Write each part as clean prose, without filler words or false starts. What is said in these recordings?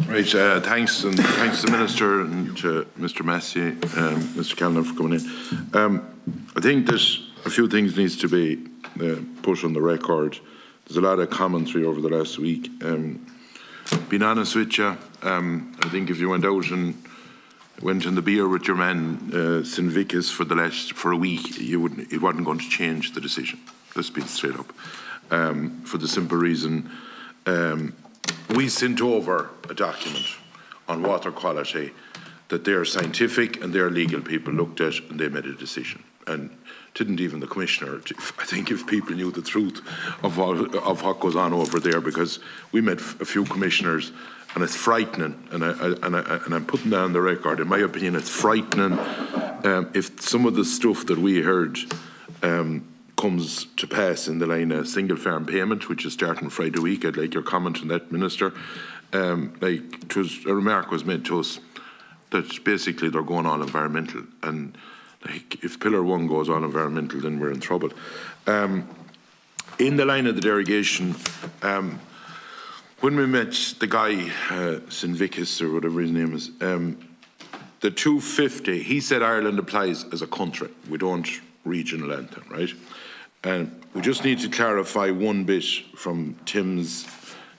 Right, thanks to the Minister and to Mr. Massey, Mr. Callanan for coming in. I think that a few things needs to be put on the record. There's a lot of commentary over the last week. Being honest with you, I think if you went out and went in the beer with your man St. Vickis for a week, it wasn't going to change the decision. Let's be straight up. For the simple reason, we sent over a document on water quality that their scientific and their legal people looked at, and they made a decision. And didn't even the Commissioner. I think if people knew the truth of what goes on over there, because we met a few commissioners, and it's frightening, and I'm putting that on the record. In my opinion, it's frightening if some of the stuff that we heard comes to pass in the line of single farm payment, which is starting Friday week. I'd like your comment on that, Minister. A remark was made to us that basically they're going all environmental, and like if Pillar 1 goes all environmental, then we're in trouble. In the line of the derogation, when we met the guy, St. Vickis or whatever his name is, the 250, he said Ireland applies as a country. We don't regional anthem, right? And we just need to clarify one bit from Tim's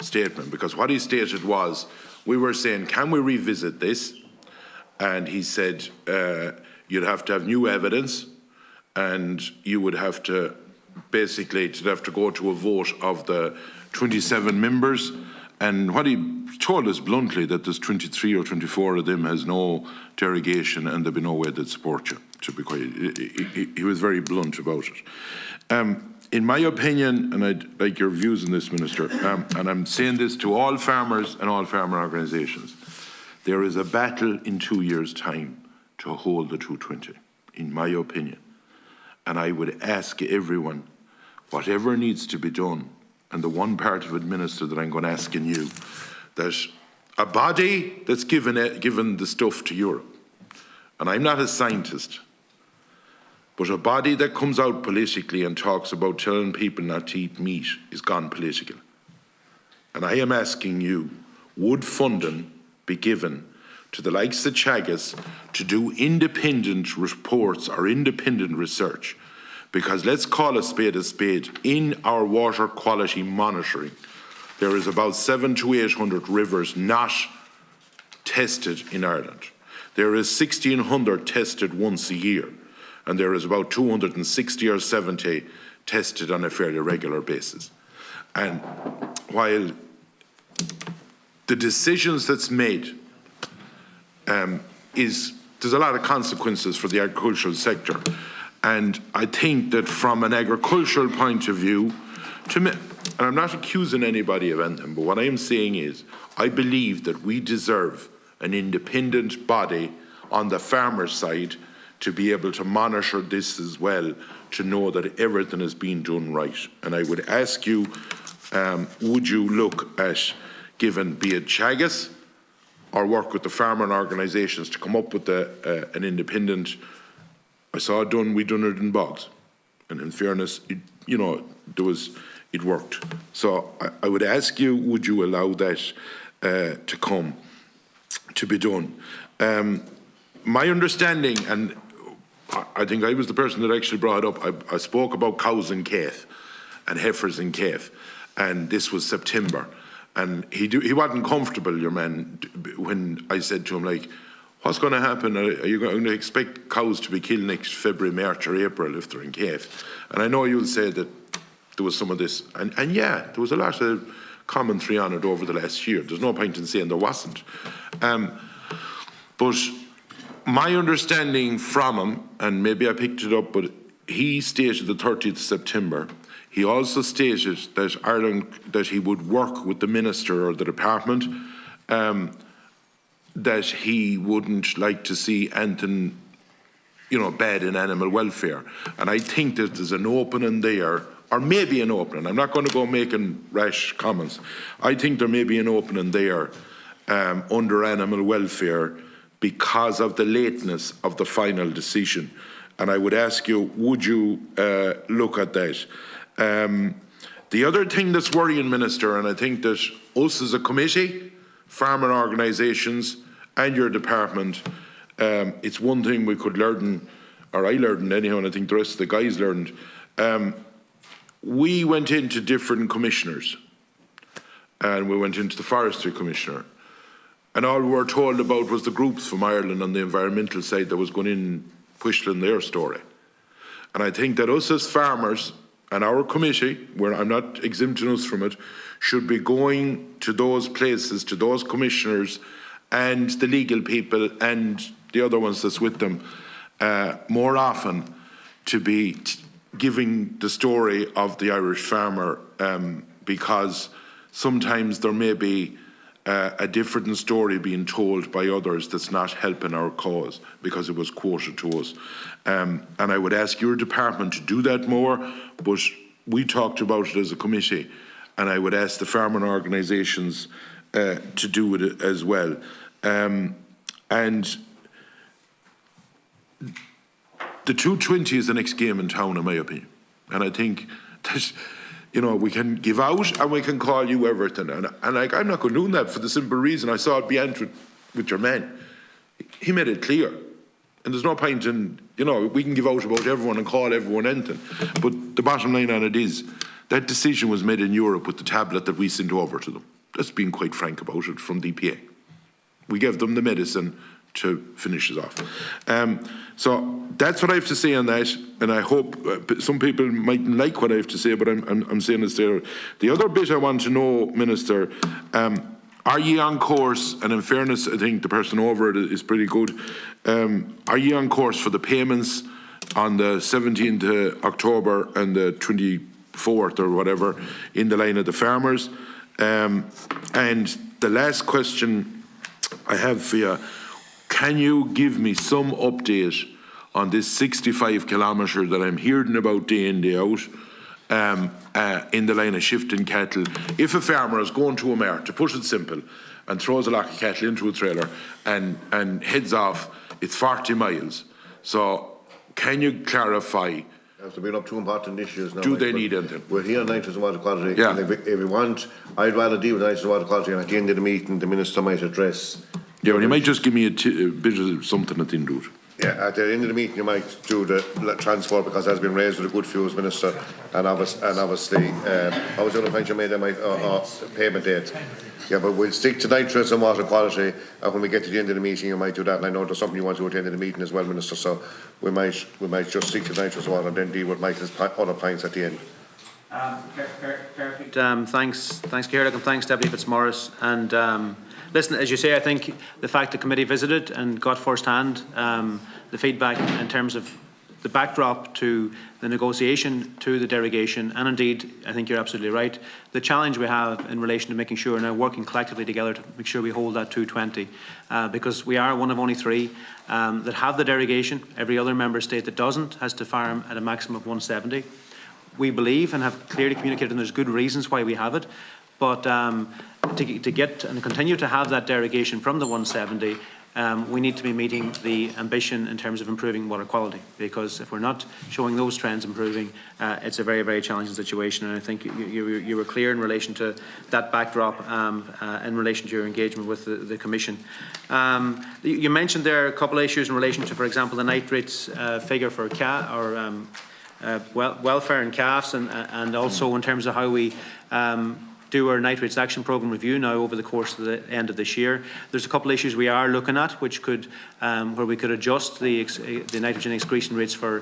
statement, because what he stated was, we were saying, can we revisit this? And he said, you'd have to have new evidence, and you would have to basically go to a vote of the 27 members. And what he told us bluntly, that there's 23 or 24 of them has no derogation, and there'll be no way they'd support you, to be quite. He was very blunt about it. In my opinion, and I'd like your views on this, Minister, and I'm saying this to all farmers and all farmer organisations, there is a battle in 2 years' time to hold the 220, in my opinion. And I would ask everyone, whatever needs to be done, and the one part of it, Minister, that I'm going to ask in you, that a body that's given the stuff to Europe, and I'm not a scientist, but a body that comes out politically and talks about telling people not to eat meat is gone political. And I am asking you, would funding be given to the likes of Teagasc to do independent reports or independent research? Because let's call a spade, in our water quality monitoring, there is about 700 to 800 rivers not tested in Ireland. There is 1,600 tested once a year, and there is about 260 or 70 tested on a fairly regular basis. And while the decisions that's made there's a lot of consequences for the agricultural sector. And I think that from an agricultural point of view, to me, and I'm not accusing anybody of anything, but what I am saying is, I believe that we deserve an independent body on the farmer side to be able to monitor this as well, to know that everything is being done right. And I would ask you, would you look at giving, be it Teagasc, or work with the farmer organisations to come up with an independent. I saw it done. We done it in Bogs, and in fairness, it worked. So I would ask you, would you allow that to be done? My understanding, and I think I was the person that actually brought it up. I spoke about cows in Caith and heifers in Caith, and this was September. And he wasn't comfortable, your man, when I said to him, like, what's going to happen? Are you going to expect cows to be killed next February, March or April if they're in Caith? And I know you'll say that there was some of this. And yeah, there was a lot of commentary on it over the last year. There's no point in saying there wasn't. But my understanding from him, and maybe I picked it up, but he stated the 30th of September. He also stated that that he would work with the Minister or the Department, that he wouldn't like to see anything, bad in animal welfare. And I think that there's an opening there, or maybe an opening. I'm not going to go making rash comments. I think there may be an opening there under animal welfare because of the lateness of the final decision. And I would ask you, would you look at that? The other thing that's worrying, Minister, and I think that us as a committee farmer organisations and your department. It's one thing we could learn, or I learned anyhow, and I think the rest of the guys learned. We went into different commissioners, and we went into the Forestry Commissioner, and all we were told about was the groups from Ireland on the environmental side that was going in pushing their story. And I think that us as farmers and our committee, where I'm not exempting us from it, should be going to those places, to those commissioners and the legal people and the other ones that's with them more often, to be giving the story of the Irish farmer, because sometimes there may be a different story being told by others that's not helping our cause because it was quoted to us. And I would ask your department to do that more, but we talked about it as a committee, and I would ask the farming organisations to do it as well. And the 220 is the next game in town, in my opinion. And I think that, you know, we can give out and we can call you everything. And like, I'm not going to do that for the simple reason I saw it be answered with your man. He made it clear. And there's no point in, you know, we can give out about everyone and call everyone anything. But the bottom line on it is that decision was made in Europe with the tablet that we sent over to them. That's being quite frank about it from DPA. We gave them the medicine to finish us off. So that's what I have to say on that, and I hope some people mightn't like what I have to say, but I'm saying this there. The other bit I want to know, Minister, are you on course, and in fairness, I think the person over it is pretty good, are you on course for the payments on the 17th of October and the 24th or whatever in the line of the farmers? And the last question I have for you, can you give me some update on this 65 kilometre that I'm hearing about day in, day out, in the line of shifting cattle? If a farmer is going to a mare, to put it simple, and throws a lot of cattle into a trailer and heads off, it's 40 miles. So can you clarify? Have to bring up two important issues now. Do they need anything? We're here on nitrogen and water quality. Yeah. And if we want, I'd rather deal with nitrogen and water quality, and at the end of the meeting, the Minister might address. Yeah, well, you might just give me a bit of something at the end of it. Yeah, at the end of the meeting, you might do the transfer, because that's been raised with a good fuels minister, and obviously, I was going to mention made payment dates. Yeah, but we'll stick to nitrogen and water quality, and when we get to the end of the meeting, you might do that. And I know there's something you want to do at the end of the meeting as well, Minister. So we might just stick to nitrogen and water, and then deal with Michael's other points at the end. Perfect. Thanks, Ciara, and thanks, Deputy Fitzmaurice. And listen, as you say, I think the fact the committee visited and got first-hand the feedback in terms of the backdrop to the negotiation to the derogation, and indeed, I think you're absolutely right, the challenge we have in relation to making sure we're now working collectively together to make sure we hold that 220, because we are one of only three that have the derogation. Every other member state that doesn't has to farm at a maximum of 170. We believe and have clearly communicated, and there's good reasons why we have it, but to get and continue to have that derogation from the 170, we need to be meeting the ambition in terms of improving water quality, because if we're not showing those trends improving, it's a very, very challenging situation. And I think you were clear in relation to that backdrop in relation to your engagement with the Commission. You mentioned there a couple of issues in relation to, for example, the nitrates figure for welfare in calves, and also in terms of how we do our nitrates action programme review now over the course of the end of this year. There's a couple of issues we are looking at, which could, where we could adjust the nitrogen excretion rates for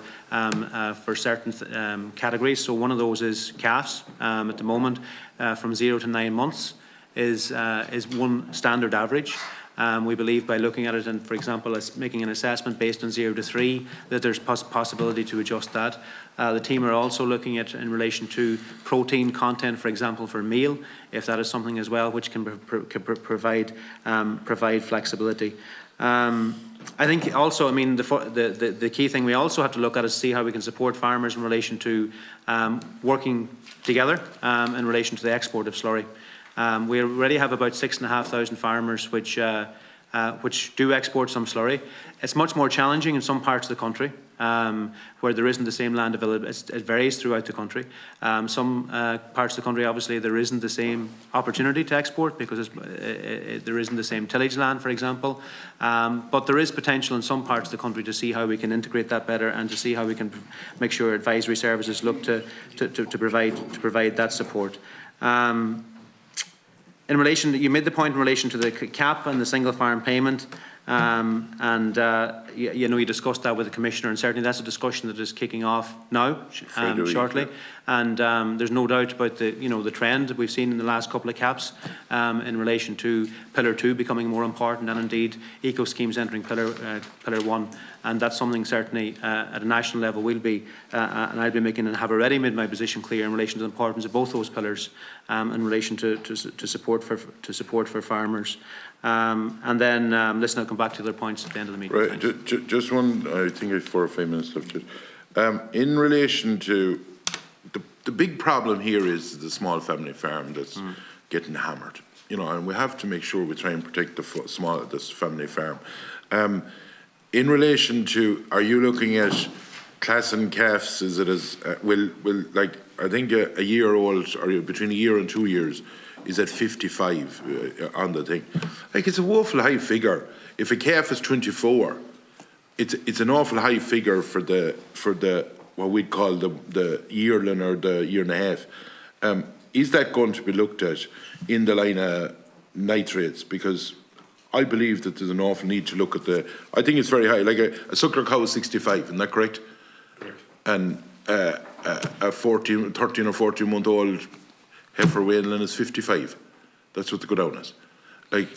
certain categories. So one of those is calves. At the moment, from 0 to 9 months is one standard average. We believe by looking at it and, for example, as making an assessment based on 0 to 3, that there's possibility to adjust that. The team are also looking at in relation to protein content, for example, for meal, if that is something as well which can provide flexibility. I think also, I mean, the key thing we also have to look at is see how we can support farmers in relation to working together in relation to the export of slurry. We already have about 6,500 farmers which which do export some slurry. It's much more challenging in some parts of the country where there isn't the same land available. It varies throughout the country. Some parts of the country, obviously, there isn't the same opportunity to export because there isn't the same tillage land, for example. But there is potential in some parts of the country to see how we can integrate that better and to see how we can make sure advisory services look to provide that support. In relation, you made the point in relation to the cap and the single farm payment, you discussed that with the Commissioner, and certainly that's a discussion that is kicking off now, shortly. And there's no doubt about the trend that we've seen in the last couple of caps in relation to Pillar 2 becoming more important, and indeed eco schemes entering Pillar 1. And that's something certainly at a national level we'll be, and I'll be making and have already made my position clear in relation to the importance of both those pillars in relation to support for farmers. And then, listen, I'll come back to the other points at the end of the meeting. Right, just one, I think I have 4 or 5 minutes left. In relation to the big problem here is the small family farm that's getting hammered, and we have to make sure we try and protect this family farm. In relation to, are you looking at class and calves? Is it as like I think a year old or between a year and 2 years is at 55 on the thing. Like, it's a woeful high figure. If a calf is 24, it's an awful high figure for the what we'd call the yearling or the year and a half. Is that going to be looked at in the line of nitrates? Because I believe that there's an awful need to look at I think it's very high. Like a suckler cow is 65, isn't that correct? Correct. And a 13 or 14 month old heifer weanling is 55. That's what they go down as. Like,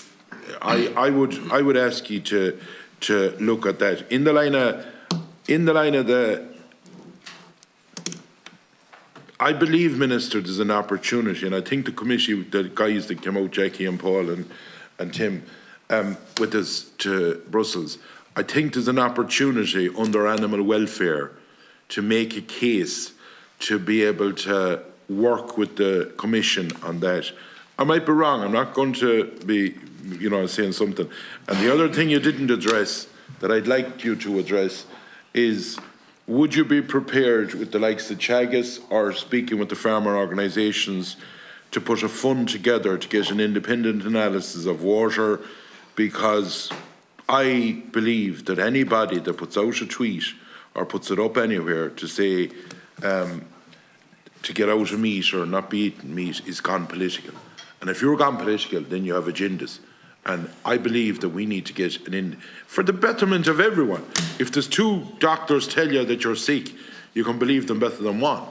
I would ask you to look at that in the line of the. I believe, Minister, there's an opportunity, and I think the committee, the guys that came out, Jackie and Paul and Tim, with us to Brussels, I think there's an opportunity under animal welfare to make a case to be able to work with the Commission on that. I might be wrong. I'm not going to be, saying something. And the other thing you didn't address that I'd like you to address is, would you be prepared with the likes of Chagas or speaking with the farmer organisations to put a fund together to get an independent analysis of water? Because I believe that anybody that puts out a tweet or puts it up anywhere to say to get out of meat or not be eating meat is gone political. And if you're gone political, then you have agendas. And I believe that we need to get for the betterment of everyone. If there's 2 doctors tell you that you're sick, you can believe them better than one.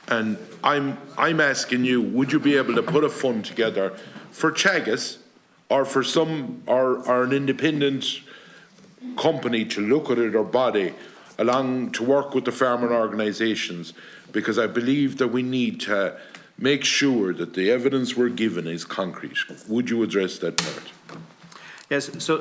And I'm asking you, would you be able to put a fund together for Chagas or for or an independent company to look at it, or body along to work with the farmer organisations? Because I believe that we need to make sure that the evidence we're given is concrete. Would you address that part? Yes, so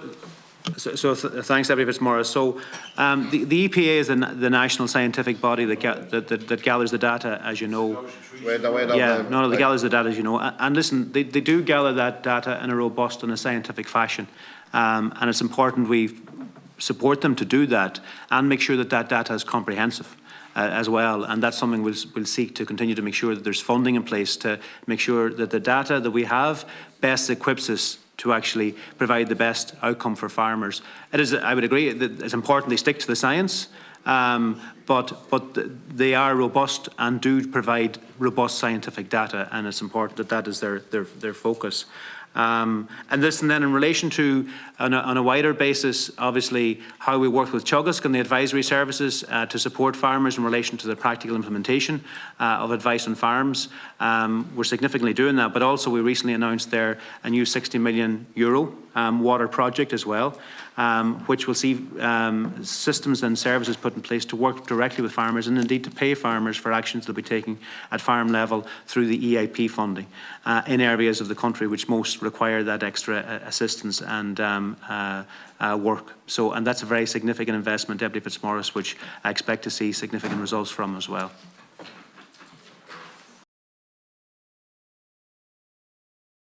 thanks, Deputy Fitzmaurice. So the EPA is the national scientific body that gathers the data, as you know. They gathers the data, as you know. And listen, they do gather that data in a robust and a scientific fashion. And it's important we support them to do that and make sure that that data is comprehensive. As well, and that's something we'll seek to continue to make sure that there's funding in place to make sure that the data that we have best equips us to actually provide the best outcome for farmers. It is, I would agree, that it's important they stick to the science, but they are robust and do provide robust scientific data, and it's important that that is their focus. And then in relation to, on a wider basis, obviously, how we work with Teagasc and the advisory services to support farmers in relation to the practical implementation of advice on farms. We're significantly doing that, but also we recently announced there a new €60 million water project as well, which will see systems and services put in place to work directly with farmers and indeed to pay farmers for actions they'll be taking at farm level through the EIP funding in areas of the country which most require that extra assistance and work. And that's a very significant investment, Deputy Fitzmaurice, which I expect to see significant results from as well.